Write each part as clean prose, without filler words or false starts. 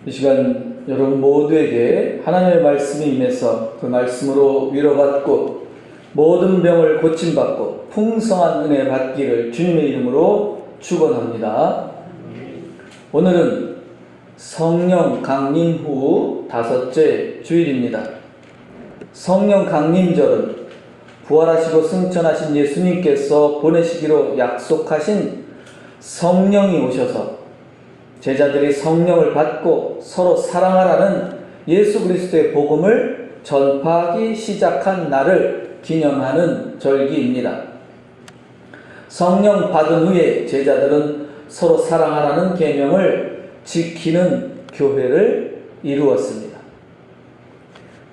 이 시간 여러분 모두에게 하나님의 말씀이 임해서 그 말씀으로 위로받고 모든 병을 고침받고 풍성한 은혜 받기를 주님의 이름으로 축원합니다. 오늘은 성령 강림 후 5째 주일입니다. 성령 강림절은 부활하시고 승천하신 예수님께서 보내시기로 약속하신 성령이 오셔서 제자들이 성령을 받고 서로 사랑하라는 예수 그리스도의 복음을 전파하기 시작한 날을 기념하는 절기입니다. 성령 받은 후에 제자들은 서로 사랑하라는 계명을 지키는 교회를 이루었습니다.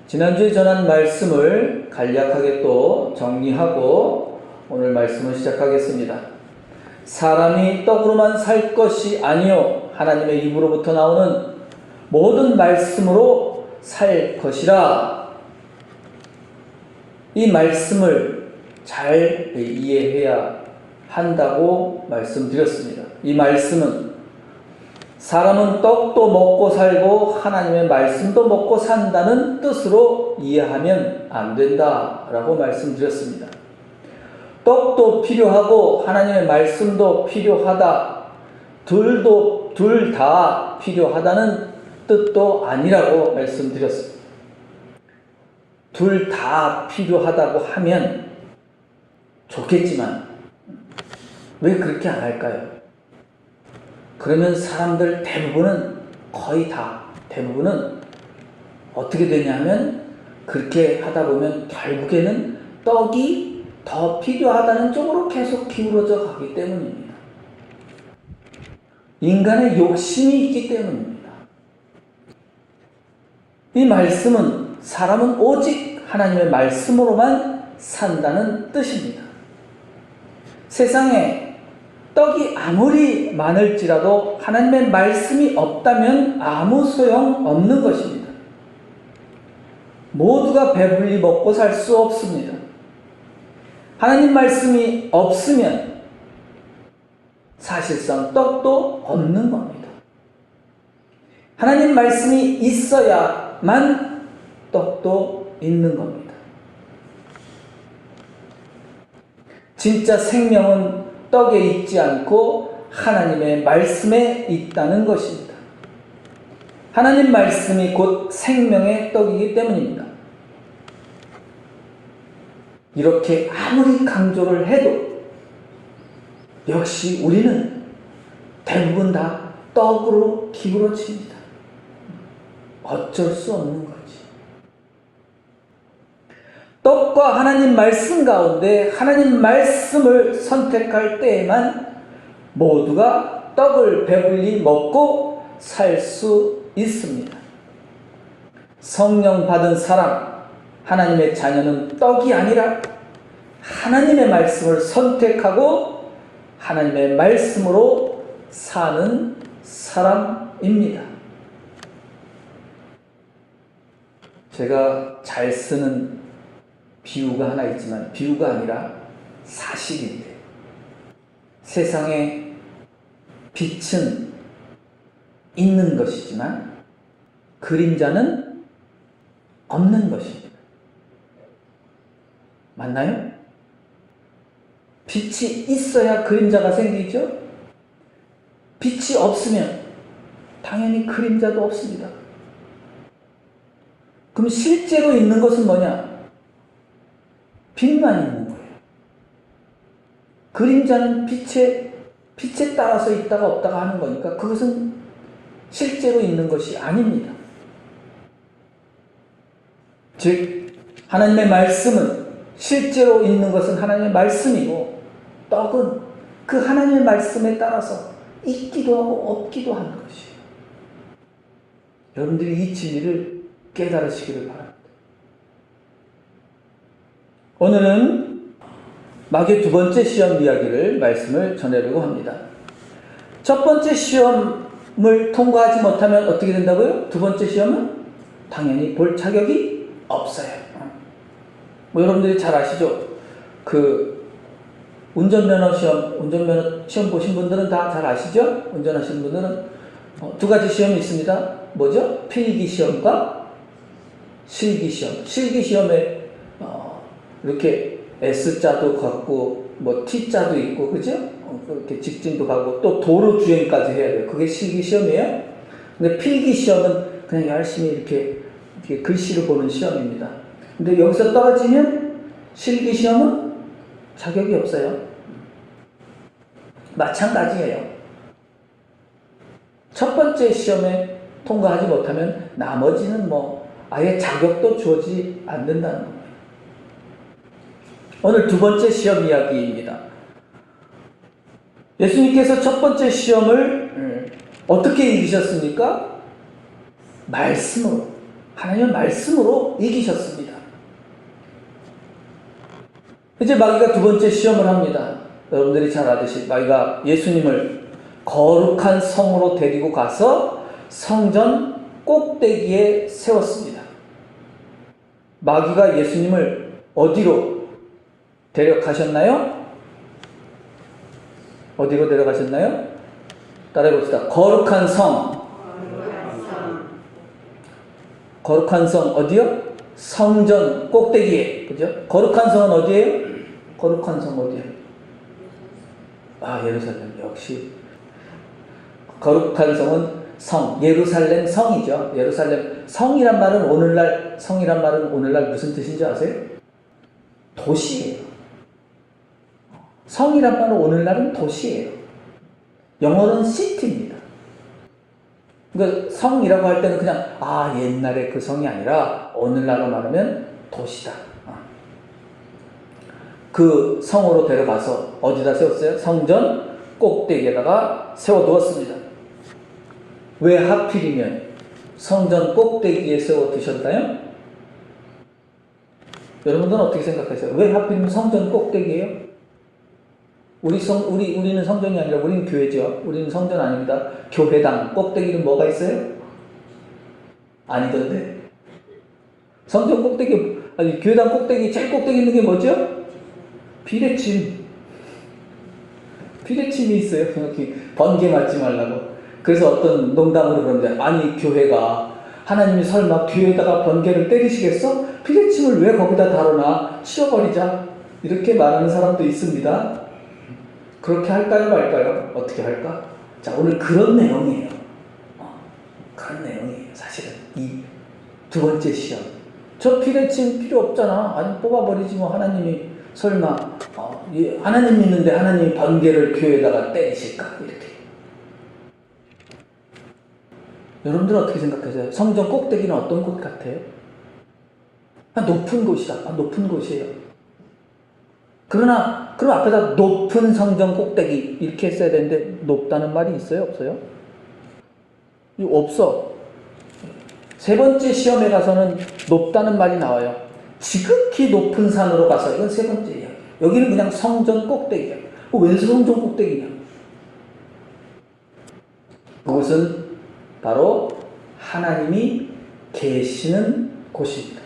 지난주에 전한 말씀을 간략하게 또 정리하고 오늘 말씀을 시작하겠습니다. 사람이 떡으로만 살 것이 아니요 하나님의 입으로부터 나오는 모든 말씀으로 살 것이라. 이 말씀을 잘 이해해야 한다고 말씀드렸습니다. 이 말씀은 사람은 떡도 먹고 살고 하나님의 말씀도 먹고 산다는 뜻으로 이해하면 안 된다라고 말씀드렸습니다. 떡도 필요하고 하나님의 말씀도 필요하다. 둘 다 필요하다는 뜻도 아니라고 말씀드렸습니다. 둘 다 필요하다고 하면 좋겠지만 왜 그렇게 안 할까요? 그러면 사람들 대부분은 어떻게 되냐면 그렇게 하다 보면 결국에는 떡이 더 필요하다는 쪽으로 계속 기울어져 가기 때문입니다. 인간의 욕심이 있기 때문입니다. 이 말씀은 사람은 오직 하나님의 말씀으로만 산다는 뜻입니다. 세상에 떡이 아무리 많을지라도 하나님의 말씀이 없다면 아무 소용 없는 것입니다. 모두가 배불리 먹고 살 수 없습니다. 하나님 말씀이 없으면 사실상 떡도 없는 겁니다. 하나님 말씀이 있어야만 떡도 있는 겁니다. 진짜 생명은 떡에 있지 않고 하나님의 말씀에 있다는 것입니다. 하나님 말씀이 곧 생명의 떡이기 때문입니다. 이렇게 아무리 강조를 해도 역시 우리는 대부분 다 떡으로 기울어집니다. 어쩔 수 없는 거지. 떡과 하나님 말씀 가운데 하나님 말씀을 선택할 때에만 모두가 떡을 배불리 먹고 살 수 있습니다. 성령 받은 사람, 하나님의 자녀는 떡이 아니라 하나님의 말씀을 선택하고 하나님의 말씀으로 사는 사람입니다. 제가 잘 쓰는 비유가 하나 있지만 비유가 아니라 사실인데, 세상에 빛은 있는 것이지만 그림자는 없는 것입니다. 맞나요? 빛이 있어야 그림자가 생기죠? 빛이 없으면 당연히 그림자도 없습니다. 그럼 실제로 있는 것은 뭐냐? 빛만 있는 거예요. 그림자는 빛에 따라서 있다가 없다가 하는 거니까 그것은 실제로 있는 것이 아닙니다. 즉, 하나님의 말씀은 실제로 있는 것은 하나님의 말씀이고 떡은 그 하나님의 말씀에 따라서 있기도 하고 없기도 하는 것이에요. 여러분들이 이 진리를 깨달으시기를 바랍니다. 오늘은 마귀의 두 번째 시험 이야기를 말씀을 전하려고 합니다. 첫 번째 시험을 통과하지 못하면 어떻게 된다고요? 두 번째 시험은 당연히 볼 자격이 없어요. 여러분들이 잘 아시죠? 운전면허 시험 보신 분들은 다 잘 아시죠? 운전하시는 분들은 두 가지 시험이 있습니다. 뭐죠? 필기시험과 실기시험. 실기시험에 이렇게 S자도 갖고 뭐 T자도 있고 그죠? 그렇게 직진도 가고 또 도로 주행까지 해야 돼요. 그게 실기시험이에요. 근데 필기시험은 그냥 열심히 이렇게 글씨를 보는 시험입니다. 근데 여기서 떨어지면 실기시험은 자격이 없어요. 마찬가지예요. 첫 번째 시험에 통과하지 못하면 나머지는 뭐 아예 자격도 주어지지 않는다는 겁니다. 오늘 두 번째 시험 이야기입니다. 예수님께서 첫 번째 시험을 어떻게 이기셨습니까? 말씀으로, 하나님의 말씀으로 이기셨습니다. 이제 마귀가 두 번째 시험을 합니다. 여러분들이 잘 아듯이 마귀가 예수님을 거룩한 성으로 데리고 가서 성전 꼭대기에 세웠습니다. 마귀가 예수님을 어디로 데려가셨나요? 어디로 데려가셨나요? 따라해봅시다. 거룩한 성. 거룩한 성 어디요? 성전 꼭대기에. 그죠? 거룩한 성은 어디예요? 거룩한 성 어디예요? 아, 예루살렘. 역시. 거룩한 성은 성, 예루살렘 성이죠. 예루살렘 성이란 말은 오늘날 무슨 뜻인지 아세요? 도시예요. 성이란 말은 오늘날은 도시예요. 영어로는 city입니다. 그러니까 성이라고 할 때는 그냥 옛날에 그 성이 아니라 오늘날로 말하면 도시다. 그 성으로 데려가서 어디다 세웠어요? 성전 꼭대기에다가 세워두었습니다. 왜 하필이면 성전 꼭대기에 세워두셨나요? 여러분들은 어떻게 생각하세요? 왜 하필이면 성전 꼭대기예요? 우리는 성전이 아니라 우리는 교회죠. 우리는 성전 아닙니다. 교회당 꼭대기는 뭐가 있어요? 아니던데. 성전 꼭대기, 아니, 교회당 꼭대기, 제일 꼭대기 있는 게 뭐죠? 비례침. 비례침이 있어요. 이렇게 번개 맞지 말라고. 그래서 어떤 농담으로 그러는데, 아니, 교회가 하나님이 설마 교회에다가 번개를 때리시겠어? 비례침을 왜 거기다 다루나? 치워버리자. 이렇게 말하는 사람도 있습니다. 그렇게 할까요, 말까요? 어떻게 할까? 자, 오늘 그런 내용이에요. 그런 내용이에요. 사실은 이 두 번째 시험. 저 비례침 필요 없잖아. 아니, 뽑아버리지 뭐. 하나님이 설마 하나님 믿는데 하나님이 번개를 교회에다가 때리실까? 이렇게. 여러분들은 어떻게 생각하세요? 성전 꼭대기는 어떤 곳 같아요? 높은 곳이다. 높은 곳이에요. 그럼 앞에다 높은 성전 꼭대기 이렇게 써야 되는데 높다는 말이 있어요? 없어요? 없어. 세 번째 시험에 가서는 높다는 말이 나와요. 지극히 높은 산으로 가서, 이건 세 번째예요. 여기는 그냥 성전 꼭대기야. 왜 성전 꼭대기냐? 그것은 바로 하나님이 계시는 곳입니다.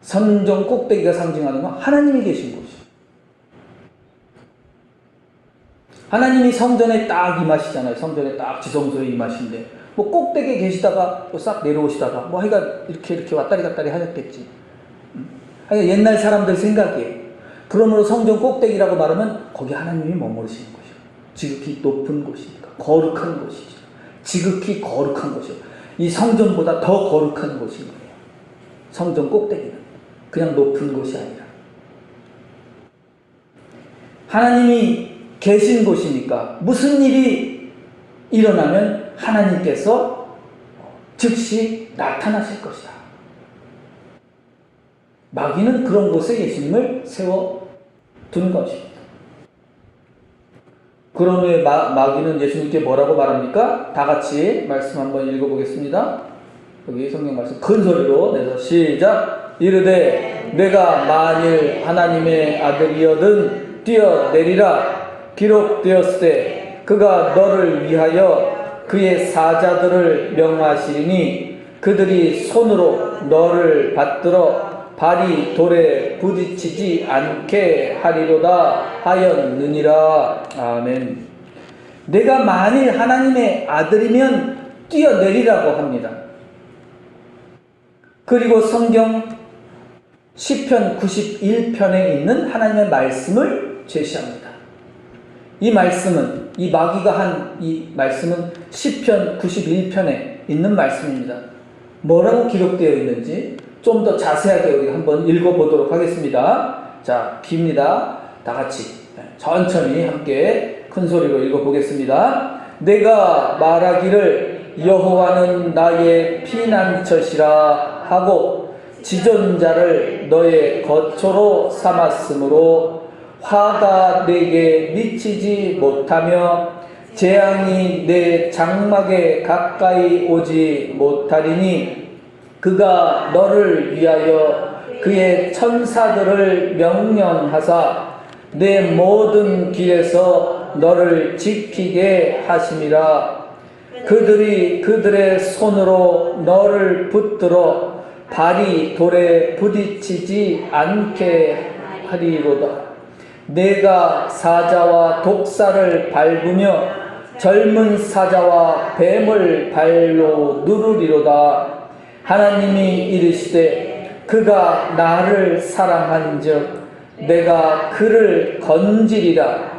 성전 꼭대기가 상징하는 건 하나님이 계신 곳이에요. 하나님이 성전에 딱 임하시잖아요. 성전에 딱 지성소에 임하신데 뭐 꼭대기에 계시다가 또 싹 내려오시다가 뭐 하여간 이렇게 왔다리 갔다리 하셨겠지. 하여간 옛날 사람들 생각이에요. 그러므로 성전 꼭대기라고 말하면 거기 하나님이 머무르시는 곳이에요. 지극히 높은 곳이니까 거룩한 곳이죠. 지극히 거룩한 곳이에요. 이 성전보다 더 거룩한 곳인 거예요. 성전 꼭대기는 그냥 높은 곳이 아니라 하나님이 계신 곳이니까 무슨 일이 일어나면 하나님께서 즉시 나타나실 것이다. 마귀는 그런 곳에 예수님을 세워둔 것입니다. 그런 후에 마귀는 예수님께 뭐라고 말합니까? 다 같이 말씀 한번 읽어보겠습니다. 여기 성경 말씀 큰 소리로 내서 시작. 이르되 내가 만일 하나님의 아들이여든 뛰어내리라. 기록되었으되 그가 너를 위하여 그의 사자들을 명하시리니 그들이 손으로 너를 받들어 발이 돌에 부딪히지 않게 하리로다 하였느니라. 아멘. 내가 만일 하나님의 아들이면 뛰어내리라고 합니다. 그리고 성경 시편 91편에 있는 하나님의 말씀을 제시합니다. 이 말씀은, 이 마귀가 한 이 말씀은 시편 91편에 있는 말씀입니다. 뭐라고 기록되어 있는지 좀 더 자세하게 우리 한번 읽어보도록 하겠습니다. 자, 깁니다. 다 같이 천천히 함께 큰 소리로 읽어보겠습니다. 내가 말하기를 여호와는 나의 피난처시라 하고 지존자를 너의 거처로 삼았으므로 화가 내게 미치지 못하며 재앙이 내 장막에 가까이 오지 못하리니 그가 너를 위하여 그의 천사들을 명령하사 내 모든 길에서 너를 지키게 하심이라. 그들이 그들의 손으로 너를 붙들어 발이 돌에 부딪히지 않게 하리로다. 내가 사자와 독사를 밟으며 젊은 사자와 뱀을 발로 누르리로다. 하나님이 이르시되 그가 나를 사랑한즉 내가 그를 건지리라.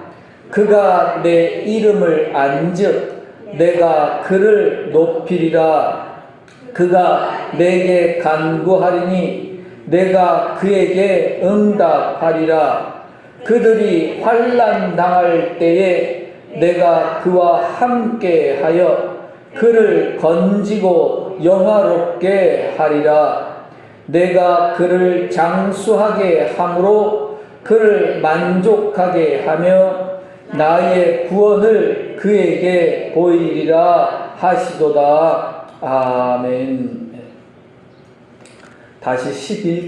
그가 내 이름을 안즉 내가 그를 높이리라. 그가 내게 간구하리니 내가 그에게 응답하리라. 그들이 환난 당할 때에 내가 그와 함께하여 그를 건지고 영화롭게 하리라. 내가 그를 장수하게 함으로 그를 만족하게 하며 나의 구원을 그에게 보이리라 하시도다. 아멘. 다시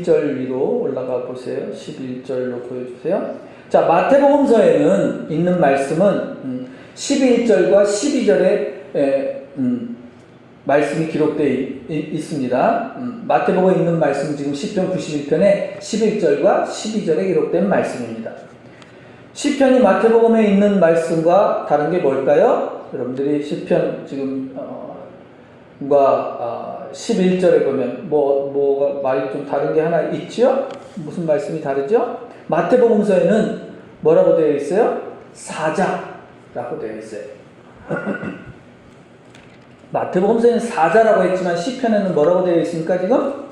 11절 위로 올라가 보세요. 11절로 보여주세요. 자, 마태복음서에는 있는 말씀은 11절과 12절에 말씀이 기록되어 있습니다. 마태복음에 있는 말씀 지금 시편 91편에 11절과 12절에 기록된 말씀입니다. 시편이 마태복음에 있는 말씀과 다른 게 뭘까요? 여러분들이 시편 지금 11절에 보면 뭐가 말이 좀 다른 게 하나 있죠? 무슨 말씀이 다르죠? 마태복음서에는 뭐라고 되어 있어요? 사자라고 되어 있어요. 마태복음서에는 사자라고 했지만 시편에는 뭐라고 되어 있습니까? 지금?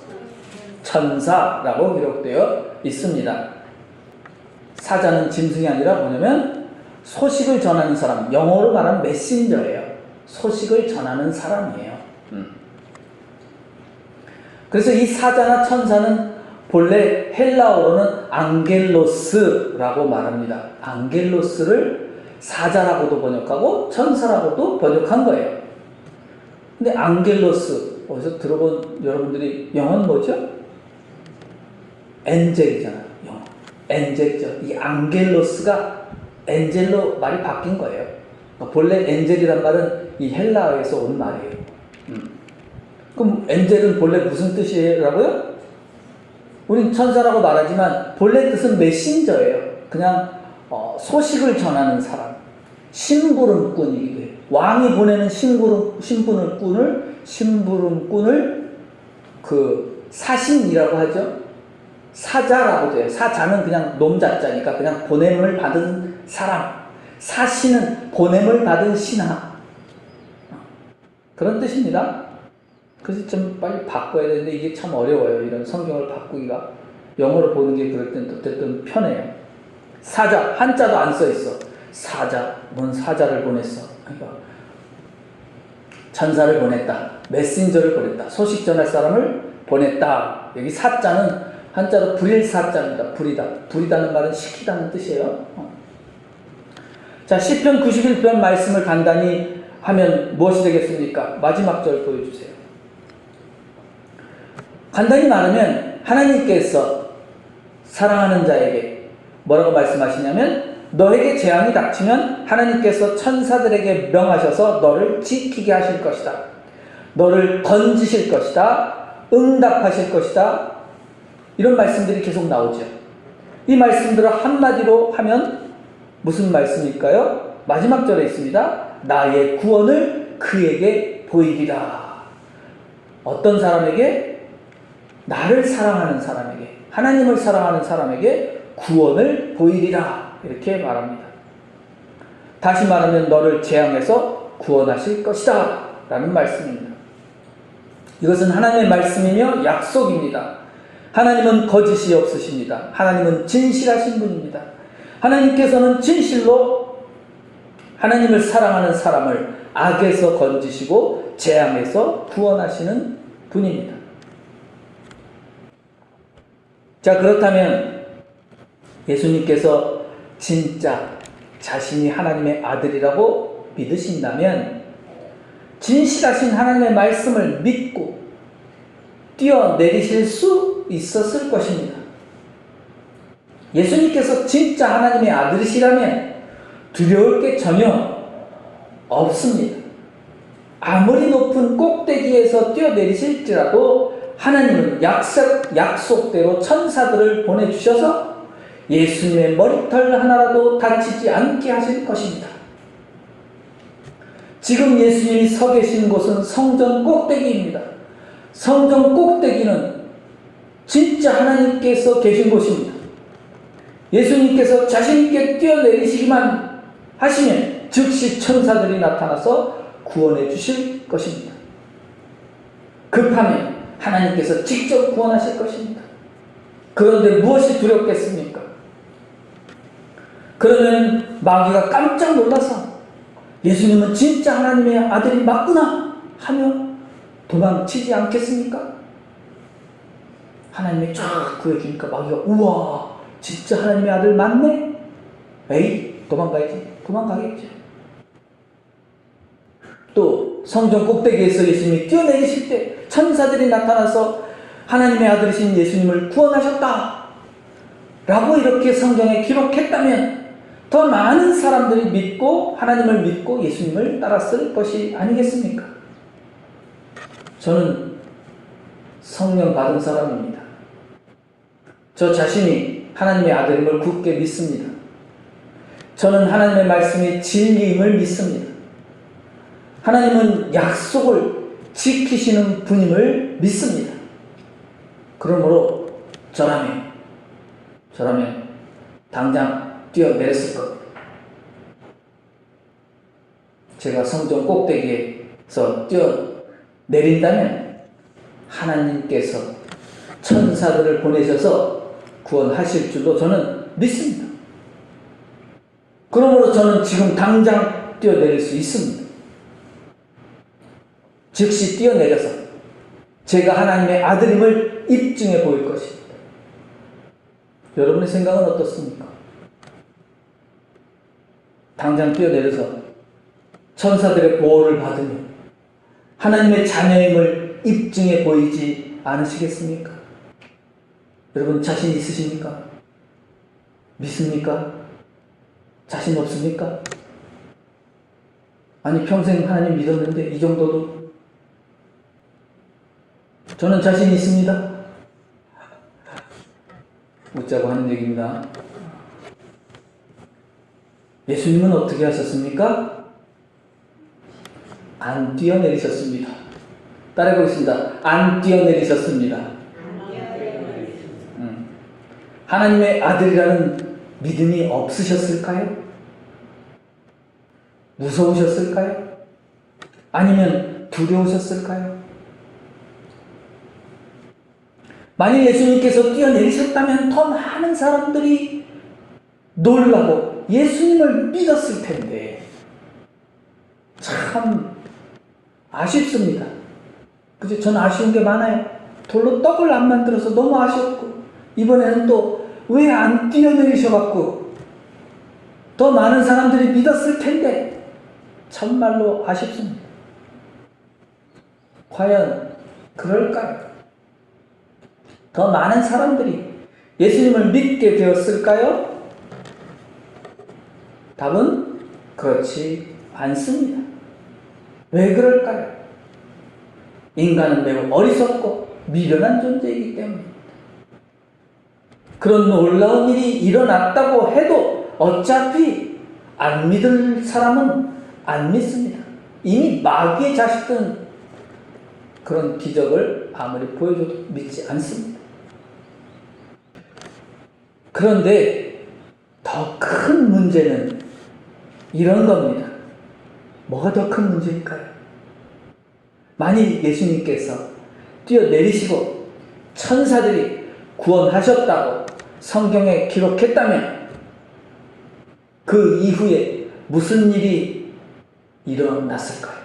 천사라고 기록되어 있습니다. 사자는 짐승이 아니라 뭐냐면 소식을 전하는 사람, 영어로 말하면 메신저예요. 소식을 전하는 사람이에요. 그래서 이 사자나 천사는 본래 헬라어로는 앙겔로스라고 말합니다. 앙겔로스를 사자라고도 번역하고 천사라고도 번역한 거예요. 근데 앙겔로스 어디서 들어본 여러분들이 영어는 뭐죠? 엔젤이잖아요. 영어. 엔젤이죠. 이 앙겔로스가 엔젤로 말이 바뀐 거예요. 본래 엔젤이란 말은 이 헬라어에서 온 말이에요. 그럼 엔젤은 본래 무슨 뜻이라고요? 우린 천사라고 말하지만 본래 뜻은 메신저예요. 그냥 소식을 전하는 사람. 심부름꾼이기도 해요. 왕이 보내는 심부름꾼을 그 사신이라고 하죠. 사자라고 해요. 사자는 그냥 놈자자니까 그냥 보냄을 받은 사람. 사신은 보냄을 받은 신하. 그런 뜻입니다. 그래서 좀 빨리 바꿔야 되는데 이게 참 어려워요. 이런 성경을 바꾸기가. 영어로 보는 게 그럴 땐 어쨌든 편해요. 사자, 한자도 안 써 있어. 사자, 뭔 사자를 보냈어. 그러니까 천사를 보냈다. 메신저를 보냈다. 소식 전할 사람을 보냈다. 여기 사자는 한자로 불일사자입니다. 불이다는 말은 시키다는 뜻이에요. 자, 시편 91편 말씀을 간단히 하면 무엇이 되겠습니까? 마지막 절 보여주세요. 간단히 말하면 하나님께서 사랑하는 자에게 뭐라고 말씀하시냐면 너에게 재앙이 닥치면 하나님께서 천사들에게 명하셔서 너를 지키게 하실 것이다. 너를 건지실 것이다. 응답하실 것이다. 이런 말씀들이 계속 나오죠. 이 말씀들을 한마디로 하면 무슨 말씀일까요? 마지막 절에 있습니다. 나의 구원을 그에게 보이리라. 어떤 사람에게? 나를 사랑하는 사람에게, 하나님을 사랑하는 사람에게 구원을 보이리라. 이렇게 말합니다. 다시 말하면 너를 재앙에서 구원하실 것이다 라는 말씀입니다. 이것은 하나님의 말씀이며 약속입니다. 하나님은 거짓이 없으십니다. 하나님은 진실하신 분입니다. 하나님께서는 진실로 하나님을 사랑하는 사람을 악에서 건지시고 재앙에서 구원하시는 분입니다. 자, 그렇다면 예수님께서 진짜 자신이 하나님의 아들이라고 믿으신다면 진실하신 하나님의 말씀을 믿고 뛰어내리실 수 있었을 것입니다. 예수님께서 진짜 하나님의 아들이시라면 두려울 게 전혀 없습니다. 아무리 높은 꼭대기에서 뛰어내리실지라도 하나님은 약속대로 천사들을 보내주셔서 예수님의 머리털 하나라도 다치지 않게 하실 것입니다. 지금 예수님이 서 계신 곳은 성전 꼭대기입니다. 성전 꼭대기는 진짜 하나님께서 계신 곳입니다. 예수님께서 자신있게 뛰어내리시기만 하시면 즉시 천사들이 나타나서 구원해 주실 것입니다. 급하면 하나님께서 직접 구원하실 것입니다. 그런데 무엇이 두렵겠습니까? 그러면 마귀가 깜짝 놀라서 예수님은 진짜 하나님의 아들이 맞구나 하며 도망치지 않겠습니까? 하나님이 쫙 구해주니까 마귀가 우와 진짜 하나님의 아들 맞네? 에이 도망가겠죠. 또 성전 꼭대기에서 예수님이 뛰어내리실 때 천사들이 나타나서 하나님의 아들이신 예수님을 구원하셨다 라고 이렇게 성경에 기록했다면 더 많은 사람들이 믿고 하나님을 믿고 예수님을 따랐을 것이 아니겠습니까? 저는 성령 받은 사람입니다. 저 자신이 하나님의 아들임을 굳게 믿습니다. 저는 하나님의 말씀이 진리임을 믿습니다. 하나님은 약속을 지키시는 분임을 믿습니다. 그러므로 저라면 당장 뛰어내렸을 겁니다. 제가 성전 꼭대기에서 뛰어내린다면 하나님께서 천사들을 보내셔서 구원하실 줄로 저는 믿습니다. 그러므로 저는 지금 당장 뛰어내릴 수 있습니다. 즉시 뛰어내려서 제가 하나님의 아들임을 입증해 보일 것입니다. 여러분의 생각은 어떻습니까? 당장 뛰어내려서 천사들의 보호를 받으며 하나님의 자녀임을 입증해 보이지 않으시겠습니까? 여러분 자신 있으십니까? 믿습니까? 자신 없습니까? 아니 평생 하나님 믿었는데 이 정도도 저는 자신 있습니다. 웃자고 하는 얘기입니다. 예수님은 어떻게 하셨습니까? 안 뛰어내리셨습니다. 따라해보겠습니다. 안 뛰어내리셨습니다. 하나님의 아들이라는 믿음이 없으셨을까요? 무서우셨을까요? 아니면 두려우셨을까요? 만일 예수님께서 뛰어내리셨다면 더 많은 사람들이 놀라고 예수님을 믿었을 텐데 참 아쉽습니다. 그죠? 저는 아쉬운 게 많아요. 돌로 떡을 안 만들어서 너무 아쉬웠고 이번에는 또 왜 안 뛰어내리셔갖고 더 많은 사람들이 믿었을 텐데 정말로 아쉽습니다. 과연 그럴까요? 더 많은 사람들이 예수님을 믿게 되었을까요? 답은 그렇지 않습니다. 왜 그럴까요? 인간은 매우 어리석고 미련한 존재이기 때문입니다. 그런 놀라운 일이 일어났다고 해도 어차피 안 믿을 사람은 안 믿습니다. 이미 마귀의 자식들은 그런 기적을 아무리 보여줘도 믿지 않습니다. 그런데 더 큰 문제는 이런 겁니다. 뭐가 더 큰 문제일까요? 만일 예수님께서 뛰어내리시고 천사들이 구원하셨다고 성경에 기록했다면 그 이후에 무슨 일이 일어났을까요?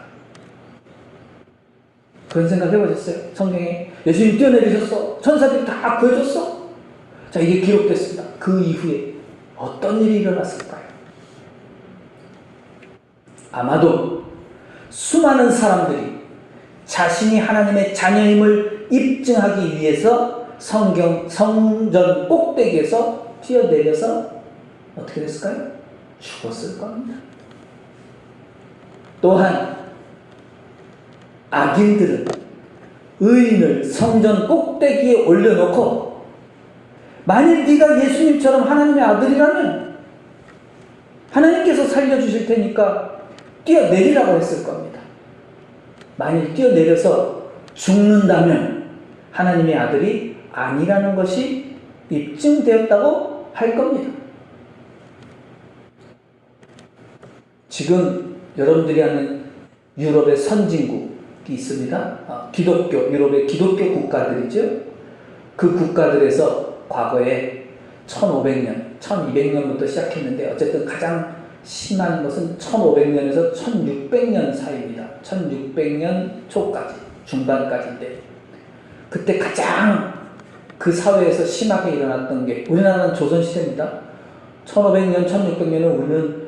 그런 생각 해보셨어요? 성경에 예수님 뛰어내리셨어. 천사들이 다 구해줬어. 자, 이게 기록됐습니다. 그 이후에 어떤 일이 일어났을까요? 아마도 수많은 사람들이 자신이 하나님의 자녀임을 입증하기 위해서 성전 꼭대기에서 뛰어내려서 어떻게 됐을까요? 죽었을 겁니다. 또한 악인들은 의인을 성전 꼭대기에 올려놓고 만일 네가 예수님처럼 하나님의 아들이라면 하나님께서 살려주실 테니까 뛰어내리라고 했을 겁니다. 만일 뛰어내려서 죽는다면 하나님의 아들이 아니라는 것이 입증되었다고 할 겁니다. 지금 여러분들이 아는 유럽의 선진국이 있습니다. 유럽의 기독교 국가들이죠. 그 국가들에서 과거에 1500년, 1200년부터 시작했는데 어쨌든 가장 심한 것은 1500년에서 1600년 사이입니다. 1600년 초까지, 중반까지인데 그때 가장 그 사회에서 심하게 일어났던 게 우리나라는 조선시대입니다. 1500년, 1600년은 우리는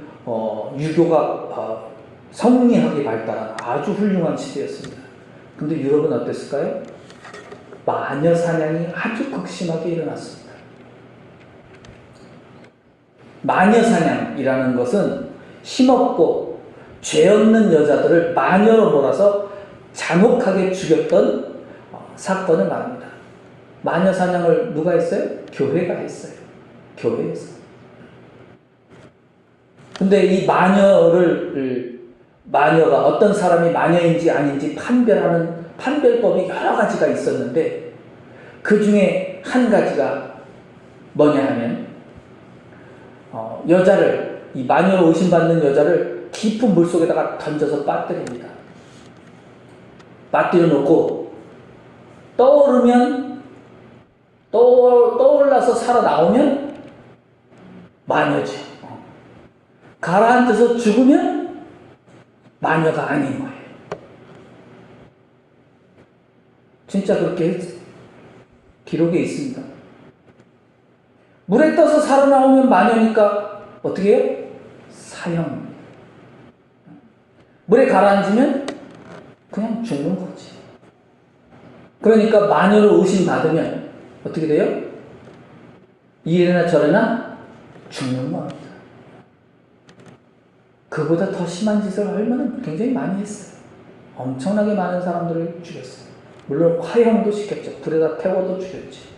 유교가 성리학이 발달한 아주 훌륭한 시대였습니다. 근데 유럽은 어땠을까요? 마녀 사냥이 아주 극심하게 일어났습니다. 마녀 사냥이라는 것은 힘없고 죄 없는 여자들을 마녀로 몰아서 잔혹하게 죽였던 사건을 말합니다. 마녀 사냥을 누가 했어요? 교회가 했어요. 교회에서. 근데 이 마녀가 어떤 사람이 마녀인지 아닌지 판별하는 판별법이 여러 가지가 있었는데 그 중에 한 가지가 뭐냐 하면 여자를, 이 마녀로 의심받는 여자를 깊은 물속에다가 던져서 빠뜨립니다. 빠뜨려 놓고 떠올라서 살아나오면 마녀죠. 가라앉아서 죽으면 마녀가 아닌 거예요. 진짜 그렇게 기록에 있습니다. 물에 떠서 살아나오면 마녀니까 어떻게 해요? 사형. 물에 가라앉으면 그냥 죽는 거지. 그러니까 마녀로 의심받으면 어떻게 돼요? 이래나 저래나 죽는 겁니다. 그보다 더 심한 짓을 얼마나 굉장히 많이 했어요. 엄청나게 많은 사람들을 죽였어요. 물론 화형도 시켰죠. 불에다 태워도 죽였지.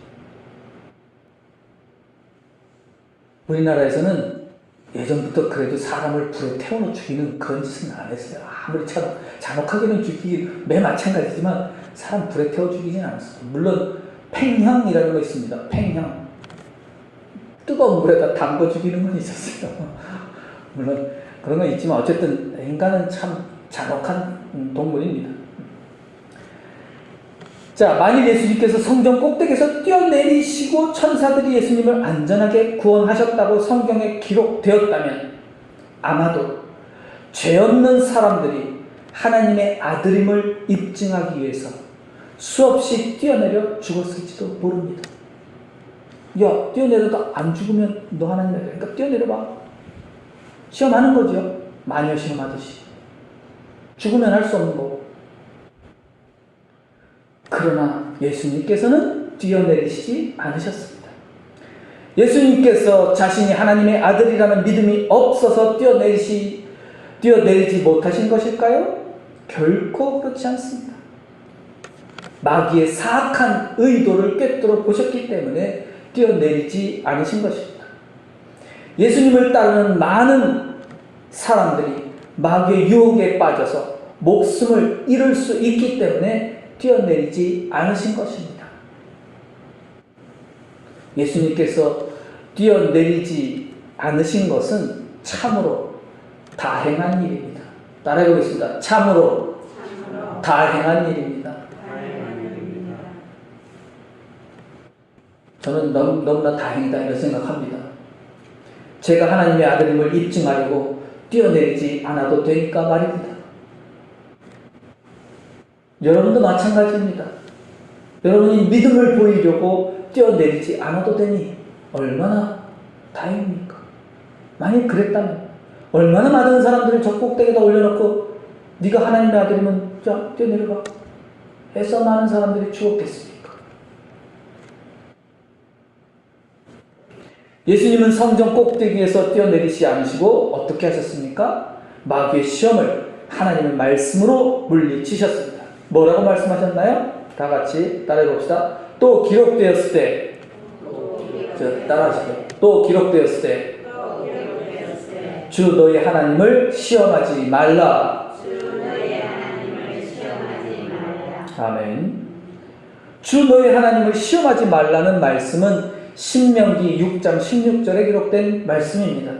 우리나라에서는 예전부터 그래도 사람을 불에 태워서 죽이는 그런 짓은 안 했어요. 아무리 잔혹하게는 죽이기 매 마찬가지지만 사람 불에 태워 죽이진 않았어요. 물론 팽형이라는 거 있습니다. 팽형. 뜨거운 물에다 담궈 죽이는 건 있었어요. 물론 그런 건 있지만 어쨌든 인간은 참 잔혹한 동물입니다. 자, 만일 예수님께서 성전 꼭대기에서 뛰어내리시고 천사들이 예수님을 안전하게 구원하셨다고 성경에 기록되었다면 아마도 죄 없는 사람들이 하나님의 아들임을 입증하기 위해서 수없이 뛰어내려 죽었을지도 모릅니다. 야, 뛰어내려도 안 죽으면 너 하나님 아들, 그러니까 뛰어내려봐. 시험하는 거죠. 마녀 시험하듯이. 죽으면 할 수 없는 거고. 그러나 예수님께서는 뛰어내리시지 않으셨습니다. 예수님께서 자신이 하나님의 아들이라는 믿음이 없어서 뛰어내리지 못하신 것일까요? 결코 그렇지 않습니다. 마귀의 사악한 의도를 꿰뚫어 보셨기 때문에 뛰어내리지 않으신 것입니다. 예수님을 따르는 많은 사람들이 마귀의 유혹에 빠져서 목숨을 잃을 수 있기 때문에 뛰어내리지 않으신 것입니다. 예수님께서 뛰어내리지 않으신 것은 참으로 다행한 일입니다. 따라해 보겠습니다. 참으로 다행한 일입니다. 저는 너무나 다행이다 이런 생각합니다. 제가 하나님의 아들임을 입증하려고 뛰어내리지 않아도 되니까 말입니다. 여러분도 마찬가지입니다. 여러분이 믿음을 보이려고 뛰어내리지 않아도 되니 얼마나 다행입니까? 만약 그랬다면 얼마나 많은 사람들을 저 꼭대기에다 올려놓고 네가 하나님의 아들이면 자 뛰어내려가 해서 많은 사람들이 죽었겠습니까? 예수님은 성전 꼭대기에서 뛰어내리지 않으시고 어떻게 하셨습니까? 마귀의 시험을 하나님의 말씀으로 물리치셨습니다. 뭐라고 말씀하셨나요? 다 같이 따라해 봅시다. 또 기록되었을 때 따라하시죠. 또 기록되었을 때 주 너희 하나님을 시험하지 말라. 아멘. 주 너희 하나님을 시험하지 말라는 말씀은 신명기 6장 16절에 기록된 말씀입니다.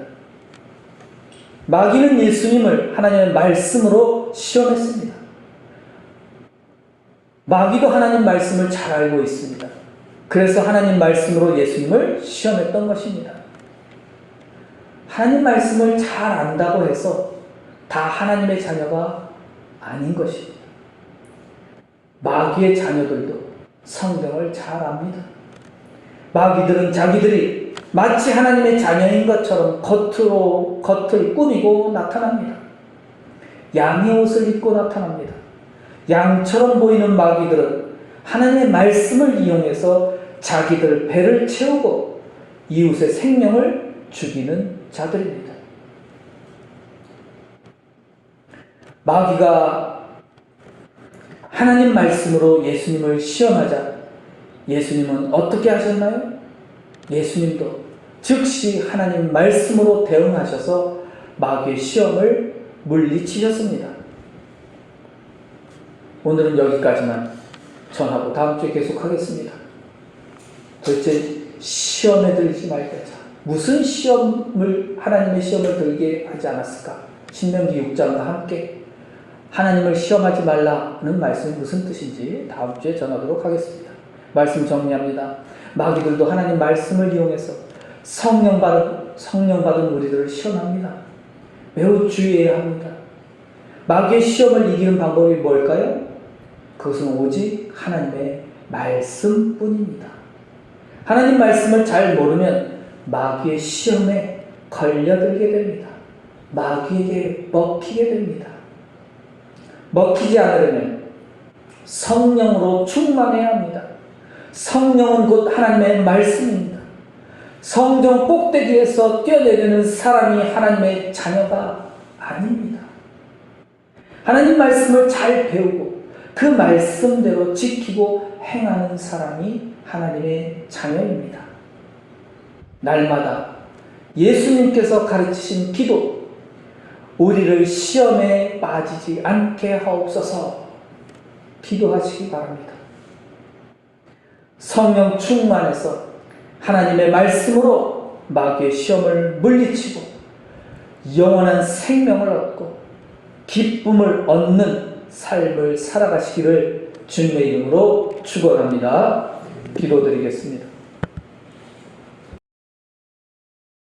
마귀는 예수님을 하나님의 말씀으로 시험했습니다. 마귀도 하나님 말씀을 잘 알고 있습니다. 그래서 하나님 말씀으로 예수님을 시험했던 것입니다. 하나님 말씀을 잘 안다고 해서 다 하나님의 자녀가 아닌 것입니다. 마귀의 자녀들도 성경을 잘 압니다. 마귀들은 자기들이 마치 하나님의 자녀인 것처럼 겉을 꾸미고 나타납니다. 양의 옷을 입고 나타납니다. 양처럼 보이는 마귀들은 하나님의 말씀을 이용해서 자기들 배를 채우고 이웃의 생명을 죽이는 자들입니다. 마귀가 하나님 말씀으로 예수님을 시험하자 예수님은 어떻게 하셨나요? 예수님도 즉시 하나님 말씀으로 대응하셔서 마귀의 시험을 물리치셨습니다. 오늘은 여기까지만 전하고 다음 주에 계속하겠습니다. 도대체 시험에 들지 말자. 무슨 시험을 하나님의 시험을 들게 하지 않았을까? 신명기 6장과 함께 하나님을 시험하지 말라는 말씀이 무슨 뜻인지 다음 주에 전하도록 하겠습니다. 말씀 정리합니다. 마귀들도 하나님 말씀을 이용해서 성령 받은 우리들을 시험합니다. 매우 주의해야 합니다. 마귀의 시험을 이기는 방법이 뭘까요? 그것은 오직 하나님의 말씀뿐입니다. 하나님 말씀을 잘 모르면 마귀의 시험에 걸려들게 됩니다. 마귀에게 먹히게 됩니다. 먹히지 않으려면 성령으로 충만해야 합니다. 성령은 곧 하나님의 말씀입니다. 성전 꼭대기에서 뛰어내리는 사람이 하나님의 자녀가 아닙니다. 하나님 말씀을 잘 배우고 그 말씀대로 지키고 행하는 사람이 하나님의 자녀입니다. 날마다 예수님께서 가르치신 기도, 우리를 시험에 빠지지 않게 하옵소서 기도하시기 바랍니다. 성령 충만해서 하나님의 말씀으로 마귀의 시험을 물리치고 영원한 생명을 얻고 기쁨을 얻는 삶을 살아가시기를 주님의 이름으로 축원합니다. 기도드리겠습니다.